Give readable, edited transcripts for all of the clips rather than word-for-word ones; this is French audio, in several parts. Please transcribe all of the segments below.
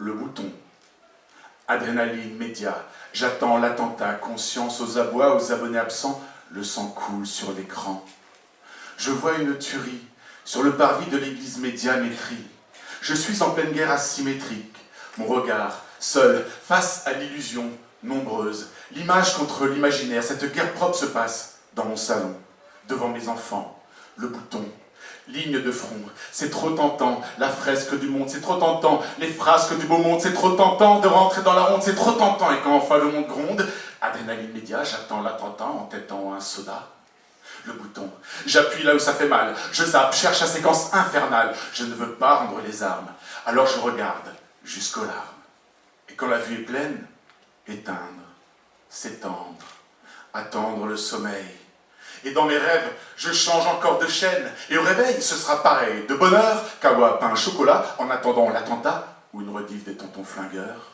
le bouton. Adrénaline, média, j'attends l'attentat, conscience aux abois, aux abonnés absents, le sang coule sur l'écran. Je vois une tuerie, sur le parvis de l'église médiamétrie. Je suis en pleine guerre asymétrique, mon regard, seul, face à l'illusion, nombreuse, l'image contre l'imaginaire, cette guerre propre se passe dans mon salon, devant mes enfants, le bouton. Ligne de front, c'est trop tentant, la fresque du monde, c'est trop tentant, les frasques du beau monde, c'est trop tentant de rentrer dans la ronde, c'est trop tentant, et quand enfin le monde gronde, adrénaline média, j'attends l'attentat en têtant un soda. Le bouton, j'appuie là où ça fait mal, je zappe, cherche la séquence infernale, je ne veux pas rendre les armes, alors je regarde jusqu'aux larmes. Et quand la vue est pleine, éteindre, s'étendre, attendre le sommeil. Et dans mes rêves, je change encore de chaîne. Et au réveil, ce sera pareil. De bonne heure, kawa, pain, chocolat, en attendant l'attentat ou une rediff des tontons flingueurs.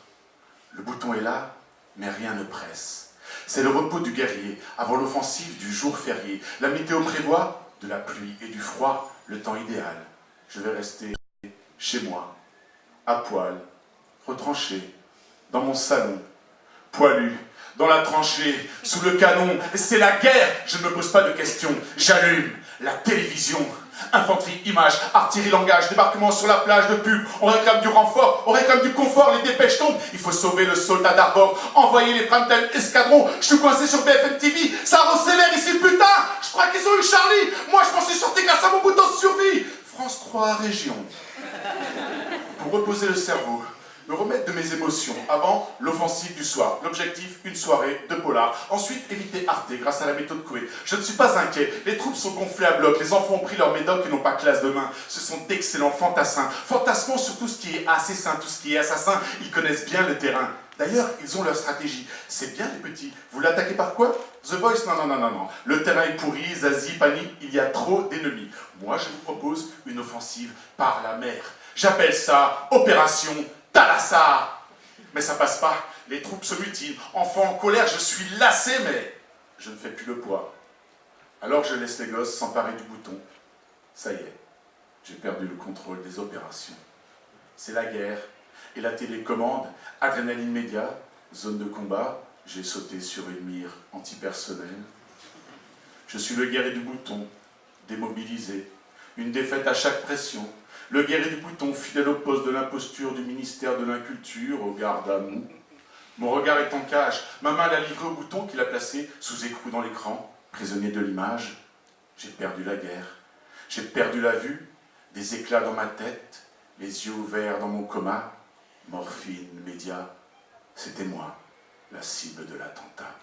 Le bouton est là, mais rien ne presse. C'est le repos du guerrier, avant l'offensive du jour férié. La météo prévoit de la pluie et du froid, le temps idéal. Je vais rester chez moi, à poil, retranché, dans mon salon, poilu, dans la tranchée, sous le canon, c'est la guerre, je ne me pose pas de questions, j'allume la télévision, infanterie, images, artillerie, langage, débarquement sur la plage de pub, on réclame du renfort, on réclame du confort, les dépêches tombent, il faut sauver le soldat d'Arbor, envoyer les primetime escadrons, je suis coincé sur BFM TV, ça rend sévère ici, putain, je crois qu'ils ont eu Charlie, moi je m'en suis sorti grâce à mon bouton de survie, France 3 région, pour reposer le cerveau, me remettre de mes émotions avant l'offensive du soir. L'objectif, une soirée de polar. Ensuite, éviter Arte grâce à la méthode Coué. Je ne suis pas inquiet. Les troupes sont gonflées à bloc. Les enfants ont pris leur médoc et n'ont pas classe de main. Ce sont d'excellents fantassins. Fantasmons sur tout ce qui est assassin, tout ce qui est assassin. Ils connaissent bien le terrain. D'ailleurs, ils ont leur stratégie. C'est bien les petits. Vous l'attaquez par quoi? The Voice? Non, non, non, non, non. Le terrain est pourri, Zazie, panique, il y a trop d'ennemis. Moi, je vous propose une offensive par la mer. J'appelle ça Opération Thalassa. Mais ça passe pas, les troupes se mutinent, enfant en colère, je suis lassé, mais je ne fais plus le poids. Alors je laisse les gosses s'emparer du bouton. Ça y est, j'ai perdu le contrôle des opérations. C'est la guerre, et la télécommande, adrénaline média, zone de combat, j'ai sauté sur une mire antipersonnelle. Je suis le guerrier du bouton, démobilisé, une défaite à chaque pression. Le guerrier du bouton, fidèle au poste de l'imposture du ministère de l'Inculture, au garde à mou. Mon regard est en cage, ma main l'a livré au bouton qu'il a placé sous écrou dans l'écran, prisonnier de l'image. J'ai perdu la guerre, j'ai perdu la vue, des éclats dans ma tête, les yeux ouverts dans mon coma. Morphine, média, c'était moi, la cible de l'attentat.